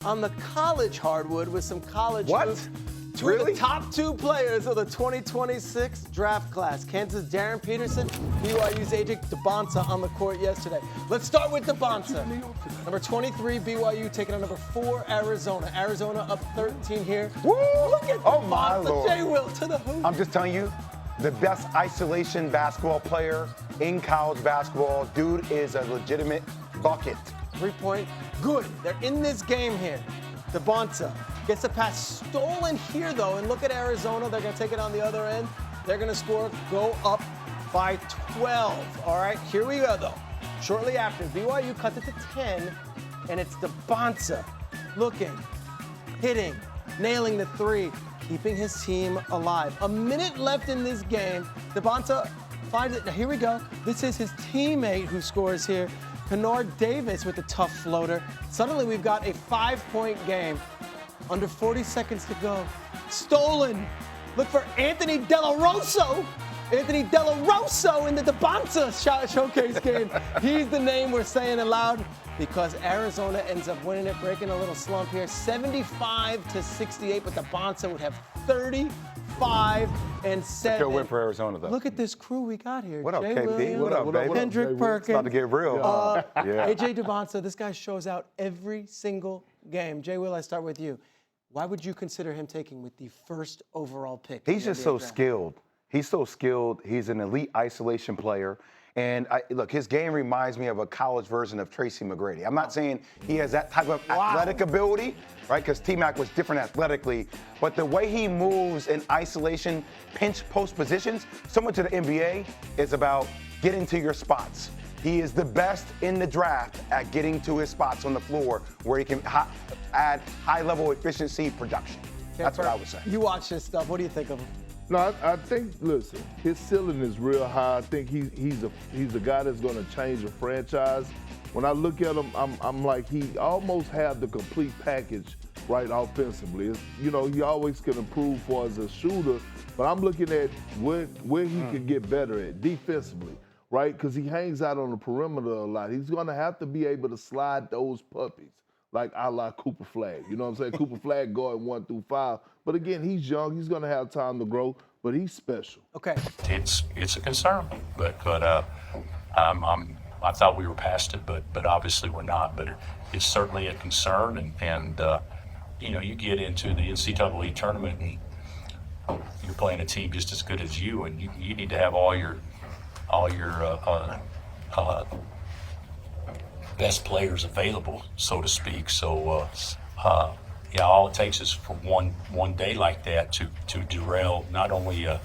on the college hardwood with some college hoops. Two of the top two players of the 2026 draft class. Kansas' Darryn Peterson, BYU's Dybantsa on the court yesterday. Let's start with Dybantsa. Number 23, BYU taking on number 4, Arizona. Arizona up 13 here. Woo! Look at Oh my Dybantsa, Lord. J. Will to the hoop. I'm just telling you, the best isolation basketball player in college basketball. Dude is a legitimate bucket. 3-point, good. They're in this game here. Dybantsa gets the pass stolen here, though, and look at Arizona. They're going to take it on the other end. They're going to score, go up by 12. All right, here we go, though. Shortly after, BYU cuts it to 10, and it's Dybantsa looking, hitting, nailing the three, keeping his team alive. A minute left in this game. Dybantsa finds it. Now, here we go. This is his teammate who scores here. Kennard Davis with a tough floater. Suddenly, we've got a 5-point game. Under 40 seconds to go. Stolen. Look for Anthony Della Rosso. Anthony Della Rosso in the Dybantsa showcase game. He's the name we're saying aloud because Arizona ends up winning it, breaking a little slump here. 75-68, but Dybantsa would have 35 and 7. Good win for Arizona, though. Look at this crew we got here. What up, Jay KP? Williams, What up, baby? Kendrick Perkins. It's about to get real. Yeah. AJ Dybantsa, this guy shows out every single game. Jay Will, I start with you. Why would you consider him taking with the first overall pick? He's just so skilled. He's so skilled. He's an elite isolation player. And look, his game reminds me of a college version of Tracy McGrady. I'm not saying he has that type of athletic ability, right? Because T-Mac was different athletically. But the way he moves in isolation, pinch post positions, similar to the NBA, is about getting to your spots. He is the best in the draft at getting to his spots on the floor where he can add high-level efficiency production. That's what I would say. You watch this stuff. What do you think of him? No, I think, listen, his ceiling is real high. I think he's a guy that's going to change a franchise. When I look at him, I'm like, he almost had the complete package right offensively. It's, you know, he always can improve for as a shooter, but I'm looking at where he could get better at defensively, right? Because he hangs out on the perimeter a lot. He's going to have to be able to slide those puppies, like a la Cooper Flag. You know what I'm saying? Cooper Flag going 1 through 5. But again, he's young. He's going to have time to grow, but he's special. Okay. It's a concern, but I thought we were past it, but obviously we're not. But it's certainly a concern, and you know, you get into the NCAA tournament and you're playing a team just as good as you, and you need to have all your best players available, so to speak. So. Yeah, all it takes is for one day like that to derail not only a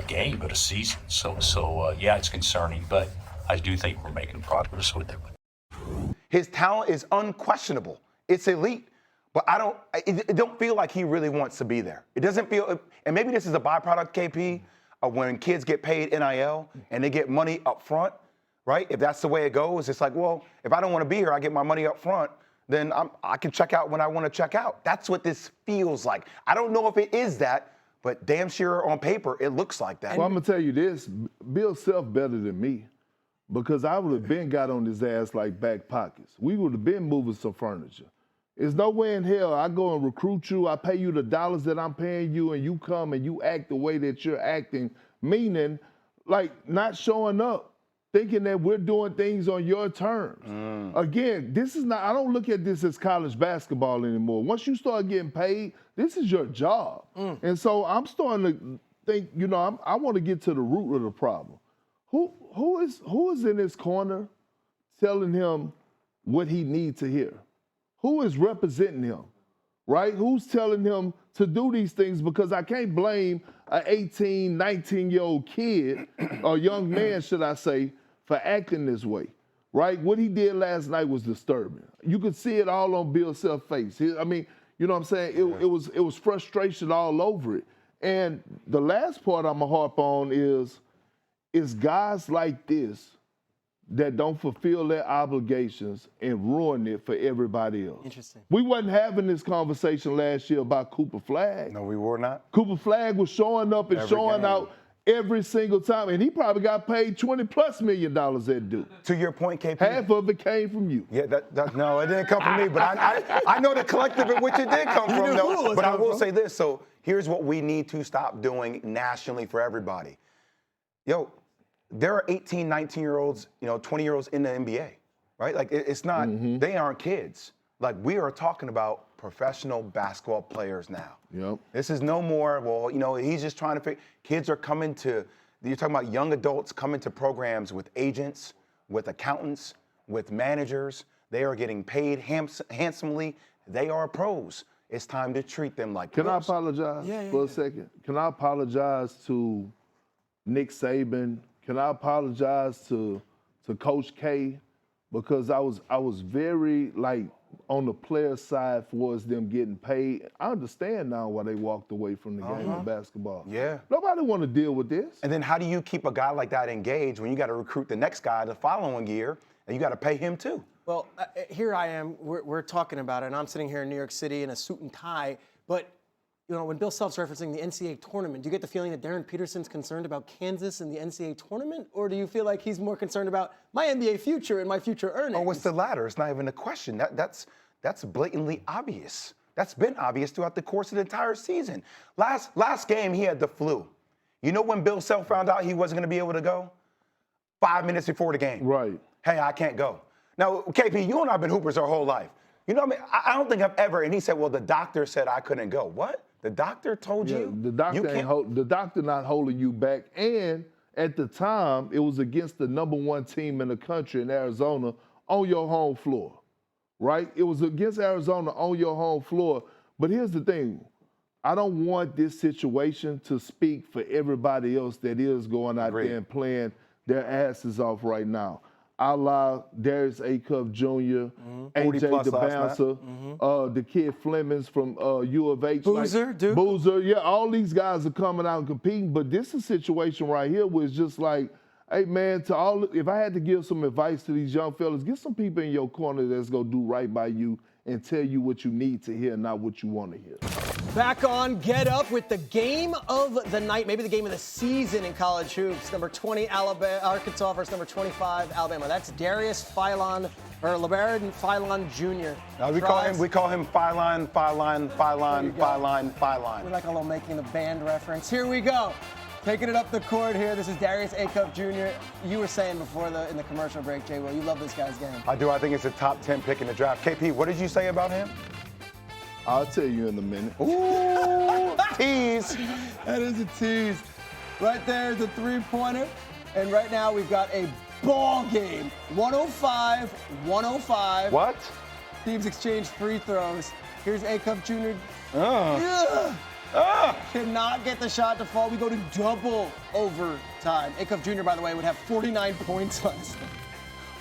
game but a season. So yeah, it's concerning, but I do think we're making progress with it. His talent is unquestionable. It's elite, but it don't feel like he really wants to be there. It doesn't feel, and maybe this is a byproduct, KP, of when kids get paid NIL and they get money up front, right? If that's the way it goes, it's like, well, if I don't want to be here, I get my money up front. Then I can check out when I want to check out. That's what this feels like. I don't know if it is that, but damn sure on paper, it looks like that. Well, I'm going to tell you this. Bill Self better than me because I would have been got on his ass like back pockets. We would have been moving some furniture. There's no way in hell I go and recruit you. I pay you the dollars that I'm paying you, and you come and you act the way that you're acting, meaning like not showing up, thinking that we're doing things on your terms. Again, this is not, I don't look at this as college basketball anymore. Once you start getting paid, this is your job. And so I'm starting to think, you know, I want to get to the root of the problem. Who is in his corner telling him what he needs to hear? Who is representing him, right? Who's telling him to do these things? Because I can't blame an 18, 19-year-old kid, or young man, should I say, for acting this way, right? What he did last night was disturbing. You could see it all on Bill Self's face. I mean, you know what I'm saying? It was frustration all over it. And the last part I'm gonna harp on is guys like this that don't fulfill their obligations and ruin it for everybody else. Interesting. We wasn't having this conversation last year about Cooper Flag. No, we were not. Cooper Flag was showing up and showing out every single time. And he probably got paid $20+ million at Duke. To your point, KP. Half of it came from you. Yeah, no, it didn't come from me, but I know the collective in which it did come from, though. But I will say this. So here's what we need to stop doing nationally for everybody. Yo, there are 18, 19-year-olds, 20-year-olds in the NBA, right? Like, it's not, they aren't kids. Like, we are talking about professional basketball players now. Yep. This is no more, he's just trying to figure. Kids are coming to, you're talking about young adults coming to programs with agents, with accountants, with managers. They are getting paid handsomely. They are pros. It's time to treat them like pros. Can I apologize for a second? Can I apologize to Nick Saban? Can I apologize to Coach K? Because I was very, on the player side towards them getting paid. I understand now why they walked away from the game of basketball. Yeah. Nobody want to deal with this. And then how do you keep a guy like that engaged when you got to recruit the next guy the following year and you got to pay him too? Well, here I am. We're talking about it, and I'm sitting here in New York City in a suit and tie. But, when Bill Self's referencing the NCAA tournament, do you get the feeling that Darryn Peterson's concerned about Kansas and the NCAA tournament? Or do you feel like he's more concerned about my NBA future and my future earnings? Oh, it's the latter. It's not even a question. That's blatantly obvious. That's been obvious throughout the course of the entire season. Last game, he had the flu. You know when Bill Self found out he wasn't going to be able to go? 5 minutes before the game. Right. Hey, I can't go. Now, KP, you and I have been hoopers our whole life. You know what I mean? I don't think I've ever, and he said, well, the doctor said I couldn't go. What? The doctor told you? The doctor not holding you back. And at the time, it was against the #1 team in the country in Arizona on your home floor, right? It was against Arizona on your home floor. But here's the thing. I don't want this situation to speak for everybody else that is going out there and playing their asses off right now. A la Darius A. Jr., AJ Dybantsa, the kid Flemings from U of H. Boozer, Duke. Boozer, yeah, all these guys are coming out and competing. But this is a situation right here where it's just like, hey, man, if I had to give some advice to these young fellas, get some people in your corner that's going to do right by you and tell you what you need to hear, not what you want to hear. Back on Get Up with the game of the night, maybe the game of the season in college hoops. Number 20, Arkansas versus number 25, Alabama. That's Darius LeBaron Philon Jr. We call him Philon. We're like a little making the band reference. Here we go. Taking it up the court here. This is Darius A. Jr. You were saying before in the commercial break, Jay Will, you love this guy's game. I do. I think it's a top 10 pick in the draft. KP, what did you say about him? I'll tell you in a minute. Ooh, tease. That is a tease. Right there is a three-pointer. And right now we've got a ball game. 105-105. What? Teams exchange free throws. Here's A. Jr. Cannot get the shot to fall. We go to double overtime. A. Jr., by the way, would have 49 points last night.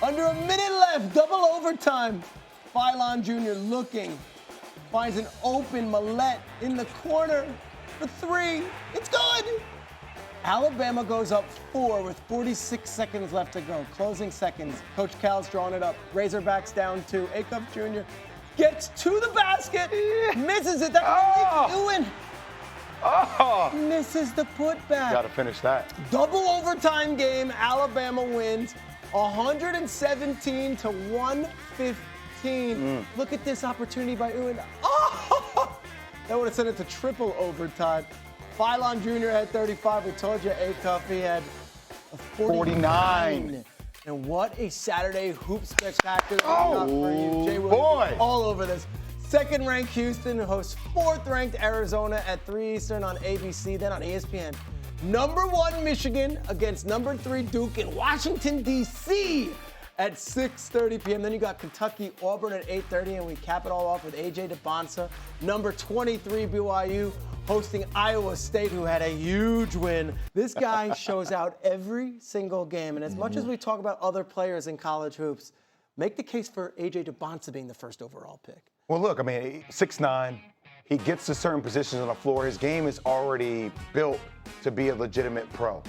Under a minute left, double overtime. Philon Jr. looking. Finds an open Millette in the corner for three. It's good. Alabama goes up 4 with 46 seconds left to go. Closing seconds. Coach Cal's drawing it up. Razorbacks down 2. A. Jr. gets to the basket. Misses it. That's what he's doing. Misses the putback. Got to finish that. Double overtime game. Alabama wins 117-115. Look at this opportunity by Ewan. That would have sent it to triple overtime. Philon Jr. had 35. We told you A-Cup, he had 49. And what a Saturday hoop spectacular for you. Jay boy. All over this. Second-ranked Houston hosts fourth-ranked Arizona at 3 Eastern on ABC, then on ESPN. Number 1 Michigan against number 3 Duke in Washington, D.C. at 6:30 p.m. Then you got Kentucky, Auburn at 8:30, and we cap it all off with A.J. Dybantsa. Number 23 BYU hosting Iowa State, who had a huge win. This guy shows out every single game. And as much as we talk about other players in college hoops, make the case for A.J. Dybantsa being the first overall pick. Well, look, I mean, 6'9", he gets to certain positions on the floor. His game is already built to be a legitimate pro.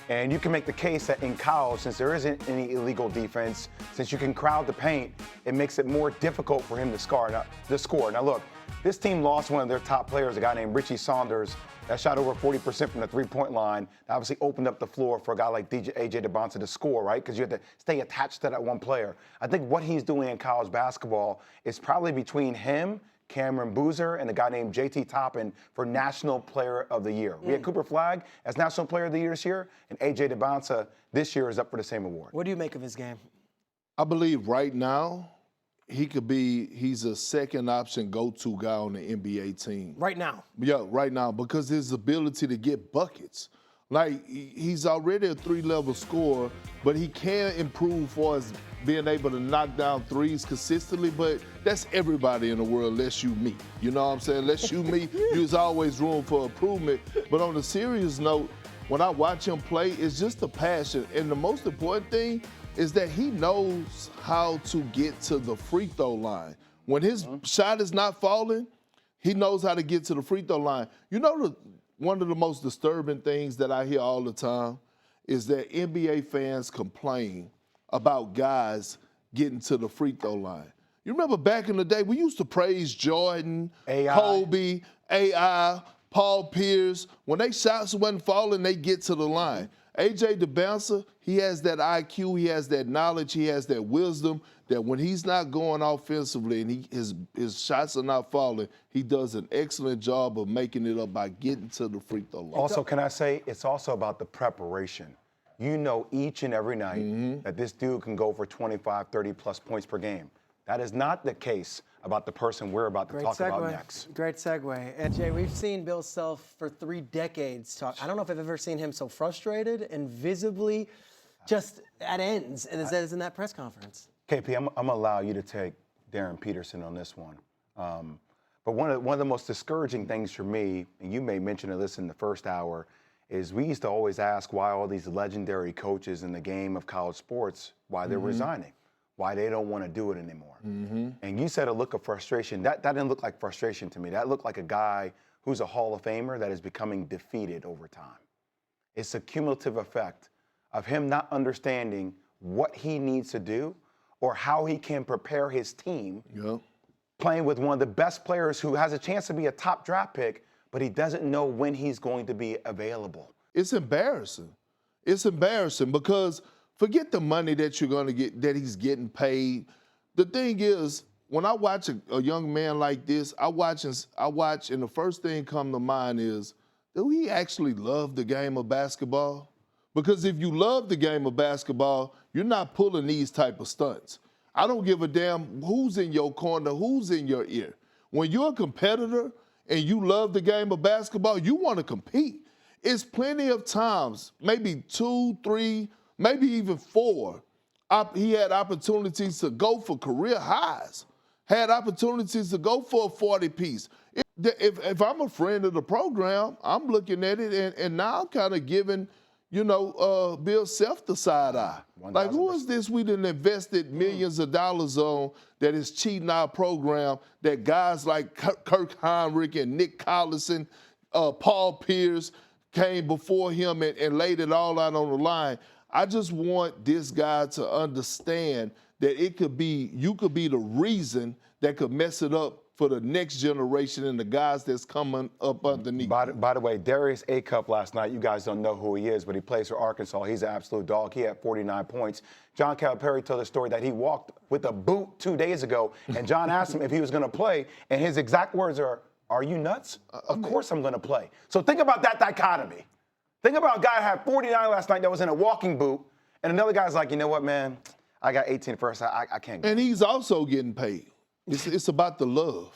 And you can make the case that in college, since there isn't any illegal defense, since you can crowd the paint, it makes it more difficult for him to score. Now look, This team lost one of their top players, a guy named Richie Saunders, that shot over 40% from the three-point line. That obviously opened up the floor for a guy like AJ Dybantsa to score, right? Because you have to stay attached to that one player. I think what he's doing in college basketball is probably between him, Cameron Boozer, and a guy named JT Toppin for National Player of the Year. We had Cooper Flagg as National Player of the Year this year, and AJ Dybantsa this year is up for the same award. What do you make of his game? I believe right now, he's a second option go-to guy on the NBA team. Right now? Yeah, right now, because his ability to get buckets. Like, he's already a 3-level scorer, but he can improve for us being able to knock down threes consistently, but that's everybody in the world, unless you me. You know what I'm saying? Unless you me, there's always room for improvement. But on a serious note, when I watch him play, it's just a passion. And the most important thing is that he knows how to get to the free throw line. When his shot is not falling, he knows how to get to the free throw line. You know, one of the most disturbing things that I hear all the time is that NBA fans complain about guys getting to the free throw line. You remember back in the day, we used to praise Jordan, Kobe, AI, Paul Pierce. When they shots wasn't falling, they get to the line. AJ Dybantsa, he has that IQ, he has that knowledge, he has that wisdom that when he's not going offensively and his shots are not falling, he does an excellent job of making it up by getting to the free throw line. Also, can I say, it's also about the preparation. You know each and every night that this dude can go for 25, 30-plus points per game. That is not the case about the person we're about to talk about next. Great segue. And Jay, we've seen Bill Self for 3 decades talk. I don't know if I've ever seen him so frustrated and visibly just at ends as in that press conference. KP, I'm going to allow you to take Darryn Peterson on this one. But one of the most discouraging things for me, and you may mention this in the first hour, is we used to always ask why all these legendary coaches in the game of college sports, why they're resigning, why they don't want to do it anymore. And you said a look of frustration. That didn't look like frustration to me. That looked like a guy who's a Hall of Famer that is becoming defeated over time. It's a cumulative effect of him not understanding what he needs to do or how he can prepare his team playing with one of the best players who has a chance to be a top draft pick, but he doesn't know when he's going to be available. It's embarrassing. It's embarrassing because forget the money that you're going to get, that he's getting paid. The thing is, when I watch a young man like this, I watch, and the first thing come to mind is, do he actually love the game of basketball? Because if you love the game of basketball, you're not pulling these type of stunts. I don't give a damn who's in your corner, who's in your ear. When you're a competitor and you love the game of basketball, you want to compete. It's plenty of times, maybe 2, 3, maybe even 4, he had opportunities to go for career highs, had opportunities to go for a 40-piece. If I'm a friend of the program, I'm looking at it, and now I'm kind of giving, Bill Self the side eye. 1,000%. Like, who is this we done invested millions of dollars on that is cheating our program, that guys like Kirk Heinrich and Nick Collison, Paul Pierce came before him and laid it all out on the line? I just want this guy to understand that you could be the reason that could mess it up for the next generation and the guys that's coming up underneath. By the way, Darius A-Cup last night, you guys don't know who he is, but he plays for Arkansas. He's an absolute dog. He had 49 points. John Calipari told a story that he walked with a boot 2 days ago, and John asked him if he was going to play, and his exact words are you nuts? Of course I'm going to play. So think about that dichotomy. Think about a guy who had 49 last night that was in a walking boot, and another guy's like, you know what, man? I got 18 first. I can't go. And he's also getting paid. It's about the love.